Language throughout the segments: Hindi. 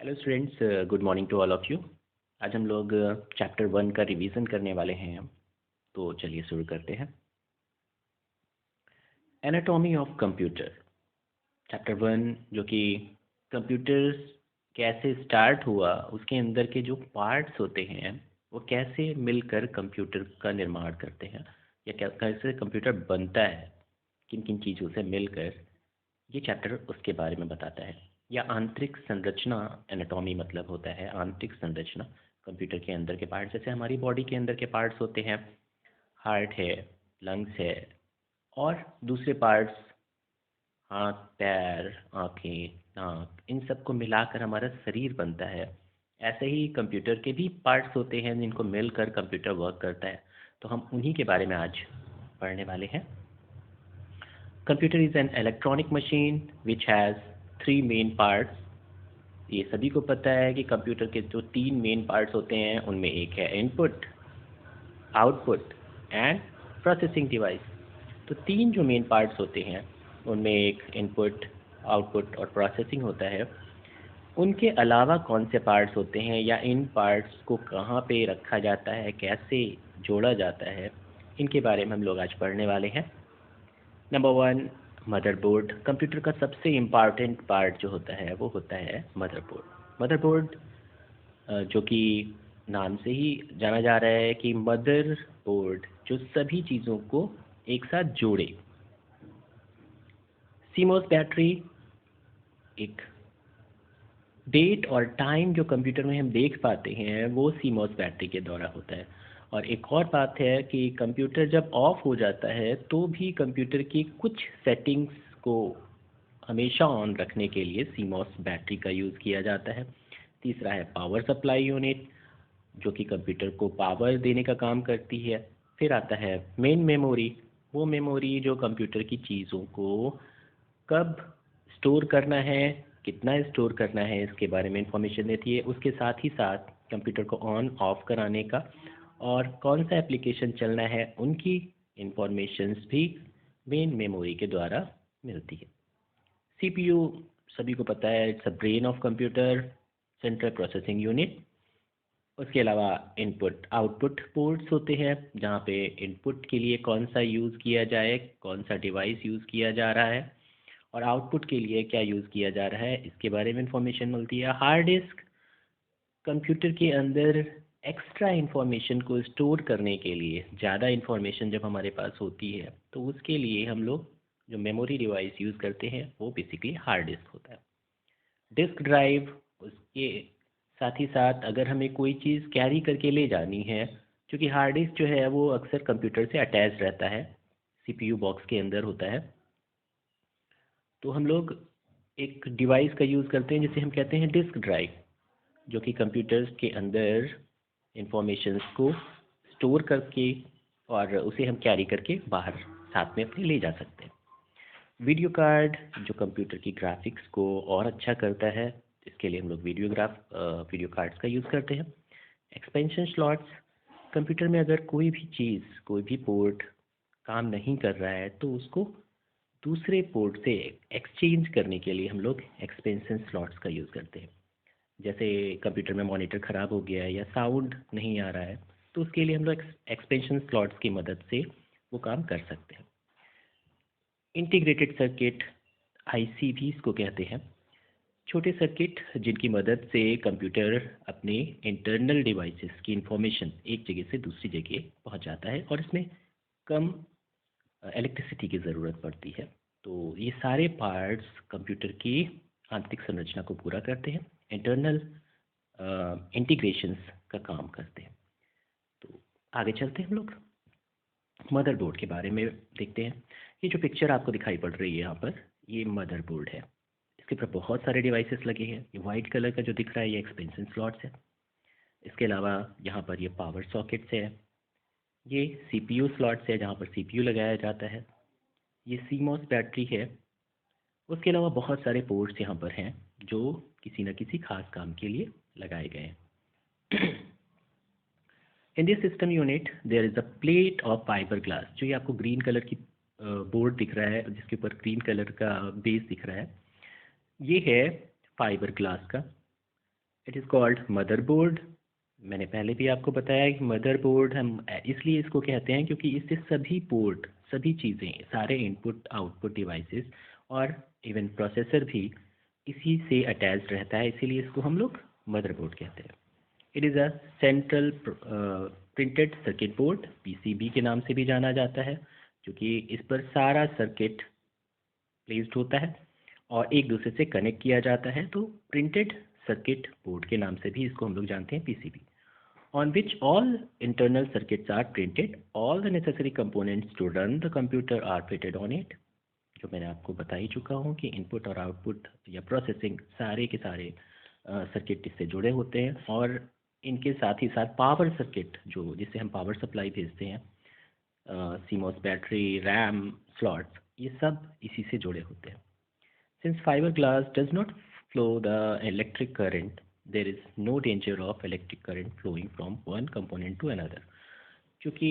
Hello students, good morning to all of you. आज हम लोग चैप्टर 1 का रिवीजन करने वाले हैं। तो चलिए शुरू करते हैं। एनाटॉमी ऑफ कंप्यूटर चैप्टर 1, जो कि कंप्यूटर्स कैसे स्टार्ट हुआ, उसके अंदर के जो पार्ट्स होते हैं वो कैसे मिलकर कंप्यूटर का निर्माण करते हैं, या कैसे कंप्यूटर बनता है, किन किन चीज़ों से मिलकर, ये चैप्टर उसके बारे में बताता है। या आंतरिक संरचना, एनाटॉमी मतलब होता है आंतरिक संरचना कंप्यूटर के अंदर के पार्ट्स। जैसे हमारी बॉडी के अंदर के पार्ट्स होते हैं, हार्ट है, लंग्स है, और दूसरे पार्ट्स, हाथ, पैर, आँखें, नाक, इन सब को मिलाकर हमारा शरीर बनता है। ऐसे ही कंप्यूटर के भी पार्ट्स होते हैं जिनको मिलकर कंप्यूटर वर्क करता है। तो हम उन्हीं के बारे में आज पढ़ने वाले हैं। Computer is an electronic machine which has 3 main parts. ये सभी को पता है कि कंप्यूटर के जो 3 मेन पार्ट्स होते हैं उनमें एक है input, output and processing device. तो 3 जो मेन पार्ट्स होते हैं उनमें एक इनपुट, आउटपुट और प्रोसेसिंग होता है। उनके अलावा कौन से पार्ट्स होते हैं, या इन पार्ट्स को कहाँ पे रखा जाता है, कैसे जोड़ा जाता है, इनके बारे में हम लोग आज पढ़ने वाले हैं। Number 1, motherboard. कंप्यूटर का सबसे इम्पॉर्टेंट पार्ट जो होता है वो होता है मदरबोर्ड। मदरबोर्ड जो कि नाम से ही जाना जा रहा है कि मदर बोर्ड जो सभी चीज़ों को एक साथ जोड़े। सीमोस बैटरी, एक डेट और टाइम जो कंप्यूटर में हम देख पाते हैं वो सीमोस बैटरी के द्वारा होता है। और एक और बात है कि कंप्यूटर जब ऑफ हो जाता है तो भी कंप्यूटर की कुछ सेटिंग्स को हमेशा ऑन रखने के लिए सीमोस बैटरी का यूज़ किया जाता है। तीसरा है पावर सप्लाई यूनिट, जो कि कंप्यूटर को पावर देने का काम करती है। फिर आता है मेन मेमोरी, वो मेमोरी जो कंप्यूटर की चीज़ों को कब स्टोर करना है, कितना स्टोर करना है, इसके बारे में इंफॉर्मेशन देती है। उसके साथ ही साथ कंप्यूटर को ऑन ऑफ कराने का और कौन सा एप्लीकेशन चलना है उनकी इंफॉर्मेशंस भी मेन मेमोरी के द्वारा मिलती है। सीपीयू सभी को पता है, it's a brain of computer, central processing unit. उसके अलावा इनपुट आउटपुट पोर्ट्स होते हैं, जहाँ पे इनपुट के लिए कौन सा यूज़ किया जाए, कौन सा डिवाइस यूज़ किया जा रहा है, और आउटपुट के लिए क्या यूज़ किया जा रहा है, इसके बारे में इंफॉर्मेशन मिलती है। हार्ड डिस्क कंप्यूटर के अंदर एक्स्ट्रा इंफॉर्मेशन को स्टोर करने के लिए, ज़्यादा इंफॉर्मेशन जब हमारे पास होती है तो उसके लिए हम लोग जो मेमोरी डिवाइस यूज़ करते हैं वो बेसिकली हार्ड डिस्क होता है। डिस्क ड्राइव, उसके साथ ही साथ अगर हमें कोई चीज़ कैरी करके ले जानी है, क्योंकि हार्ड डिस्क जो है वो अक्सर कंप्यूटर से अटैच रहता है, सीपीयू बॉक्स के अंदर होता है, तो हम लोग एक डिवाइस का यूज़ करते हैं जिसे हम कहते हैं डिस्क ड्राइव, जो कि कंप्यूटर्स के अंदर इंफॉर्मेशंस को स्टोर करके और उसे हम कैरी करके बाहर साथ में अपने ले जा सकते हैं। वीडियो कार्ड जो कंप्यूटर की ग्राफिक्स को और अच्छा करता है, इसके लिए हम लोग वीडियो कार्ड्स का यूज़ करते हैं। एक्सपेंशन स्लॉट्स, कंप्यूटर में अगर कोई भी चीज़, कोई भी पोर्ट काम नहीं कर रहा है तो उसको दूसरे पोर्ट से एक्सचेंज करने के लिए हम लोग एक्सपेंशन स्लॉट्स का यूज़ करते हैं। जैसे कंप्यूटर में मॉनिटर ख़राब हो गया है या साउंड नहीं आ रहा है, तो उसके लिए हम लोग एक्सपेंशन स्लॉट्स की मदद से वो काम कर सकते हैं। इंटीग्रेटेड सर्किट, आईसी भी इसको कहते हैं, छोटे सर्किट जिनकी मदद से कंप्यूटर अपने इंटरनल डिवाइसेस की इंफॉर्मेशन एक जगह से दूसरी जगह पहुंचाता है, और इसमें कम इलेक्ट्रिसिटी की ज़रूरत पड़ती है। तो ये सारे पार्ट्स कंप्यूटर की आंतरिक संरचना को पूरा करते हैं, इंटरनल इंटीग्रेशंस का काम करते हैं। तो आगे चलते हैं हम लोग मदरबोर्ड के बारे में देखते हैं। ये जो पिक्चर आपको दिखाई पड़ रही है यहाँ पर, ये मदरबोर्ड है। इसके ऊपर बहुत सारे डिवाइसेस लगे हैं। ये वाइट कलर का जो दिख रहा है ये एक्सपेंशन स्लॉट्स है। इसके अलावा यहाँ पर ये पावर सॉकेट्स है, ये सीपीयू स्लॉट्स है जहाँ पर सीपीयू लगाया जाता है, ये सीमॉस बैटरी है। उसके अलावा बहुत सारे पोर्ट्स यहाँ पर हैं जो किसी न किसी खास काम के लिए लगाए गए हैं। In this system unit there is a plate of fibre glass. जो ये आपको ग्रीन कलर की बोर्ड दिख रहा है जिसके ऊपर ग्रीन कलर का बेस दिख रहा है, ये है फाइबर ग्लास का। It is called motherboard. मैंने पहले भी आपको बताया कि मदरबोर्ड हम इसलिए इसको कहते हैं क्योंकि इससे सभी पोर्ट, सभी चीज़ें, सारे इनपुट आउटपुट डिवाइसेस और इवन प्रोसेसर भी इसी से अटैच्ड रहता है, इसीलिए इसको हम लोग मदरबोर्ड कहते हैं। It is a central printed circuit board, PCB के नाम से भी जाना जाता है, क्योंकि इस पर सारा सर्किट प्लेस्ड होता है और एक दूसरे से कनेक्ट किया जाता है, तो प्रिंटेड सर्किट बोर्ड के नाम से भी इसको हम लोग जानते हैं, PCB. on which all internal circuits are printed, all the necessary components to run the computer are fitted on it। जो मैंने आपको बता ही चुका हूँ कि इनपुट और आउटपुट या प्रोसेसिंग सारे के सारे सर्किट इससे जुड़े होते हैं, और इनके साथ ही साथ पावर सर्किट जो जिससे हम पावर सप्लाई भेजते हैं, सीमोस बैटरी, रैम स्लॉट्स, ये सब इसी से जुड़े होते हैं। Since fiberglass does not flow the electric current, there is no danger of electric current flowing from one component to another। क्योंकि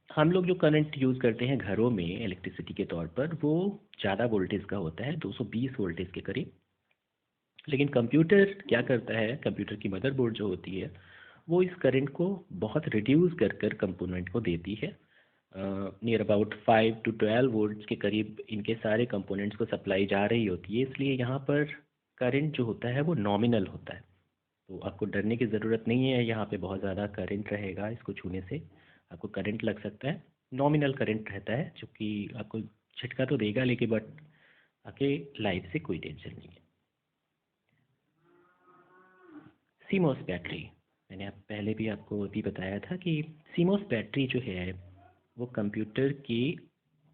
हम लोग जो करंट यूज़ करते हैं घरों में इलेक्ट्रिसिटी के तौर पर, वो ज़्यादा वोल्टेज का होता है, 220 वोल्टेज के करीब। लेकिन कंप्यूटर क्या करता है, कंप्यूटर की मदरबोर्ड जो होती है वो इस करंट को बहुत रिड्यूस कर कर कंपोनेंट को देती है। नियर अबाउट 5 to 12 वोल्ट्स के करीब इनके सारे कंपोनेंट्स को सप्लाई जा रही होती है, इसलिए यहाँ पर करंट जो होता है वो नॉमिनल होता है। तो आपको डरने की ज़रूरत नहीं है, यहाँ पे बहुत ज़्यादा करंट रहेगा, इसको छूने से आपको करंट लग सकता है। नॉमिनल करंट रहता है जो कि आपको झटका तो देगा, लेकिन बट आपके लाइफ से कोई टेंशन नहीं है। सीमोस बैटरी, मैंने आप पहले भी आपको अभी बताया था कि सीमोस बैटरी जो है वो कंप्यूटर के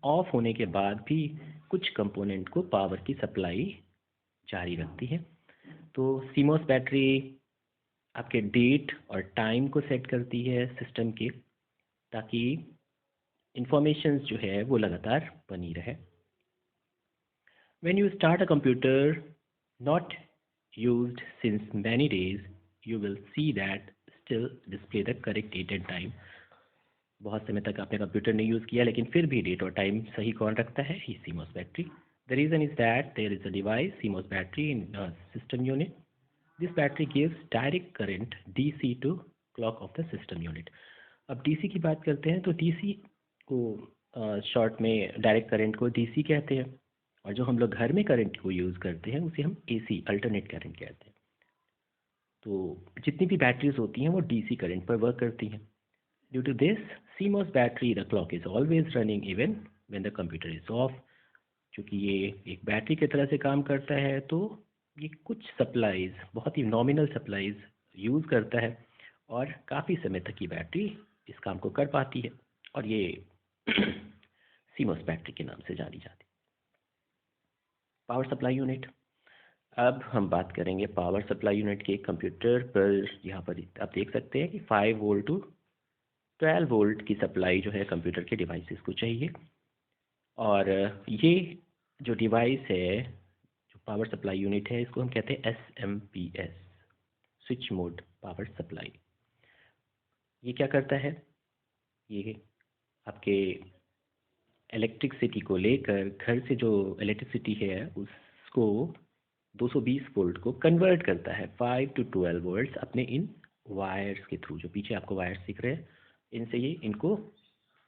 ऑफ होने के बाद भी कुछ कंपोनेंट को पावर की सप्लाई जारी रखती है। तो सीमोस बैटरी आपके डेट और टाइम को सेट करती है सिस्टम के, ताकि इंफॉर्मेशन जो है वो लगातार बनी रहे। When you start a computer not used since many days, you will see that still display the correct date and time। बहुत समय तक आपने कंप्यूटर नहीं यूज़ किया, लेकिन फिर भी डेट और टाइम सही कौन रखता है? ही CMOS battery. The reason is that there is a device CMOS battery in system unit. This battery gives direct current DC to clock of the system unit. अब डीसी की बात करते हैं, तो डीसी को शॉर्ट में डायरेक्ट करंट को डीसी कहते हैं, और जो हम लोग घर में करंट को यूज़ करते हैं उसे हम एसी अल्टरनेट करंट कहते हैं। तो जितनी भी बैटरीज होती हैं वो डीसी करंट पर वर्क करती हैं। Due to this CMOS battery the clock is always running even when the computer is off. क्योंकि ये एक बैटरी की तरह से काम करता है, तो ये कुछ सप्लाईज, बहुत ही नॉमिनल सप्लाईज यूज़ करता है, और काफ़ी समय तक की बैटरी इस काम को कर पाती है, और ये CMOS बैटरी के नाम से जानी जाती है। पावर सप्लाई यूनिट, अब हम बात करेंगे पावर सप्लाई यूनिट के। कंप्यूटर पर यहाँ पर आप देख सकते हैं कि 5 वोल्ट टू 12 वोल्ट की सप्लाई जो है कंप्यूटर के डिवाइसेस को चाहिए, और ये जो डिवाइस है, जो पावर सप्लाई यूनिट है, इसको हम कहते हैं SMPS, switch mode power supply. ये क्या करता है? ये आपके इलेक्ट्रिसिटी को लेकर, घर से जो इलेक्ट्रिसिटी है उसको 220 वोल्ट को कन्वर्ट करता है 5 to 12 वोल्ट्स अपने इन वायर्स के थ्रू। जो पीछे आपको वायर्स दिख रहे हैं, इनसे ये इनको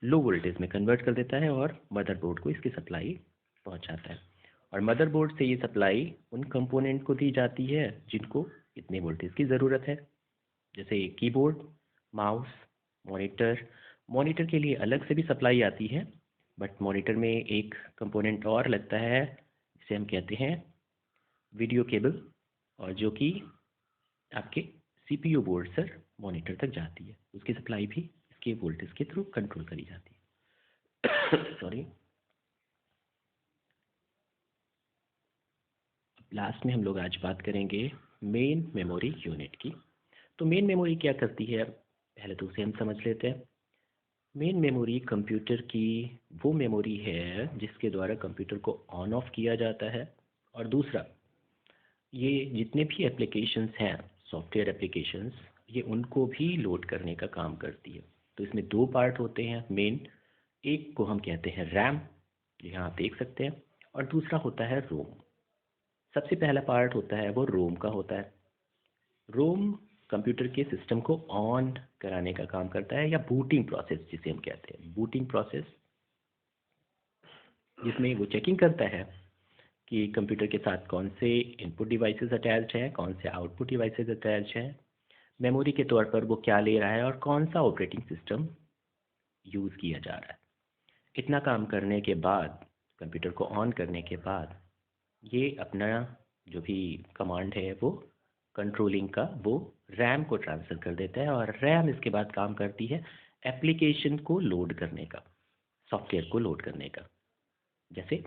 लो वोल्टेज में कन्वर्ट कर देता है और मदरबोर्ड को इसकी सप्लाई पहुंचाता है। और मदरबोर्ड से ये सप्लाई उन कंपोनेंट को दी जाती है जिनको इतने वोल्टेज की ज़रूरत है, जैसे कीबोर्ड, माउस, मॉनिटर। मॉनिटर के लिए अलग से भी सप्लाई आती है, बट मॉनिटर में एक कंपोनेंट और लगता है जिसे हम कहते हैं वीडियो केबल, और जो कि आपके CPU बोर्ड से मॉनिटर तक जाती है। उसकी सप्लाई भी इसके वोल्टेज के थ्रू कंट्रोल करी जाती है। सॉरी। लास्ट में हम लोग आज बात करेंगे मेन मेमोरी यूनिट की। तो मेन मेमोरी क्या करती है, पहले तो उसे हम समझ लेते हैं। मेन मेमोरी कंप्यूटर की वो मेमोरी है जिसके द्वारा कंप्यूटर को ऑन ऑफ किया जाता है, और दूसरा, ये जितने भी एप्लीकेशंस हैं, सॉफ्टवेयर एप्लीकेशंस, ये उनको भी लोड करने का काम करती है। तो इसमें 2 पार्ट होते हैं मेन। एक को हम कहते हैं रैम, यहाँ आप देख सकते हैं, और दूसरा होता है रोम। सबसे पहला पार्ट होता है वो रोम का होता है। रोम कंप्यूटर के सिस्टम को ऑन कराने का काम करता है, या बूटिंग प्रोसेस जिसे हम कहते हैं, बूटिंग प्रोसेस, जिसमें वो चेकिंग करता है कि कंप्यूटर के साथ कौन से इनपुट डिवाइसेस अटैच्ड हैं, कौन से आउटपुट डिवाइसेस अटैच्ड हैं, मेमोरी के तौर पर वो क्या ले रहा है और कौन सा ऑपरेटिंग सिस्टम यूज़ किया जा रहा है। इतना काम करने के बाद, कंप्यूटर को ऑन करने के बाद, ये अपना जो भी कमांड है वो कंट्रोलिंग का, वो रैम को ट्रांसफ़र कर देता है, और रैम इसके बाद काम करती है एप्लीकेशन को लोड करने का, सॉफ्टवेयर को लोड करने का। जैसे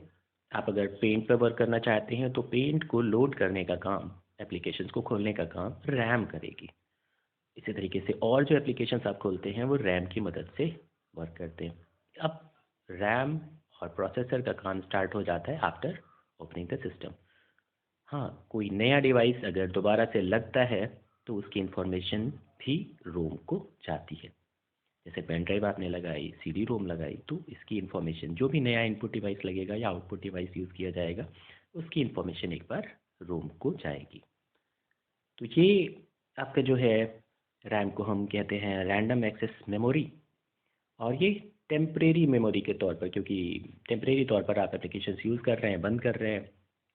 आप अगर पेंट पर वर्क करना चाहते हैं तो पेंट को लोड करने का काम, एप्लीकेशंस को खोलने का काम रैम करेगी। इसी तरीके से और जो एप्लीकेशंस आप खोलते हैं वो रैम की मदद से वर्क करते हैं। अब रैम और प्रोसेसर का काम स्टार्ट हो जाता है आफ्टर ओपनिंग द सिस्टम। हाँ, कोई नया डिवाइस अगर दोबारा से लगता है तो उसकी इंफॉर्मेशन भी रोम को जाती है। जैसे पेन ड्राइव आपने लगाई, सीडी रोम लगाई, तो इसकी इन्फॉर्मेशन, जो भी नया इनपुट डिवाइस लगेगा या आउटपुट डिवाइस यूज़ किया जाएगा, उसकी इन्फॉर्मेशन एक बार रोम को जाएगी। तो ये आपका जो है, रैम को हम कहते हैं रैंडम एक्सेस मेमोरी। और ये टेम्परेरी मेमोरी के तौर पर, क्योंकि टेम्परेरी तौर पर आप एप्लीकेशंस यूज़ कर रहे हैं, बंद कर रहे हैं,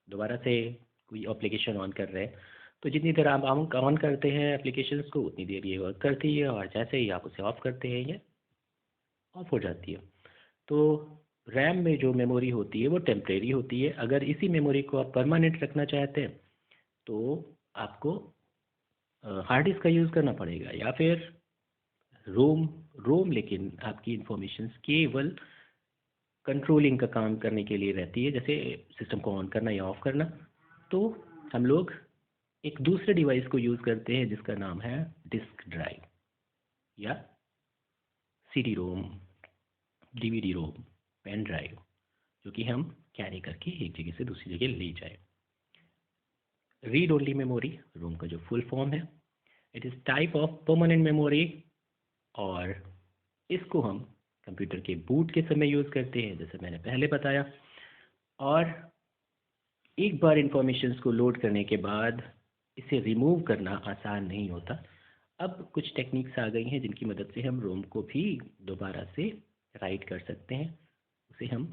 दोबारा से कोई एप्लीकेशन ऑन कर रहे हैं, तो जितनी देर आप ऑन करते हैं एप्लीकेशंस को उतनी देर ये वर्क करती है, और जैसे ही आप उसे ऑफ करते हैं ये ऑफ हो जाती है। तो रैम में जो मेमोरी होती है वो टेम्परेरी होती है। अगर इसी मेमोरी को आप परमानेंट रखना चाहते हैं तो आपको हार्ड डिस्क का यूज़ करना पड़ेगा, या फिर रोम। रोम लेकिन आपकी इंफॉर्मेशंस केवल कंट्रोलिंग का काम करने के लिए रहती है, जैसे सिस्टम को ऑन करना या ऑफ करना। तो हम लोग एक दूसरे डिवाइस को यूज़ करते हैं जिसका नाम है डिस्क ड्राइव, या सीडी रोम, डीवीडी रोम, पेन ड्राइव, जो कि हम कैरी करके एक जगह से दूसरी जगह ले जाए। रीड ओनली मेमोरी रोम का जो फुल फॉर्म है, it is type of permanent memory, और इसको हम कंप्यूटर के बूट के समय यूज़ करते हैं, जैसे मैंने पहले बताया। और एक बार इंफॉर्मेशंस को लोड करने के बाद इसे रिमूव करना आसान नहीं होता। अब कुछ टेक्निक्स आ गई हैं जिनकी मदद से हम रोम को भी दोबारा से राइट कर सकते हैं। उसे हम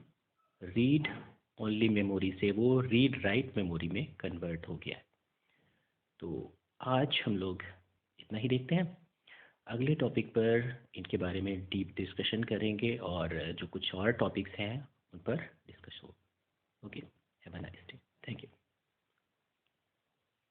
रीड ओनली मेमोरी से वो रीड राइट मेमोरी में कन्वर्ट हो गया है। तो आज हम लोग इतना ही देखते हैं। अगले टॉपिक पर इनके बारे में डीप डिस्कशन करेंगे, और जो कुछ और टॉपिक्स हैं उन पर डिस्कस हो। Okay, have a nice day, thank you.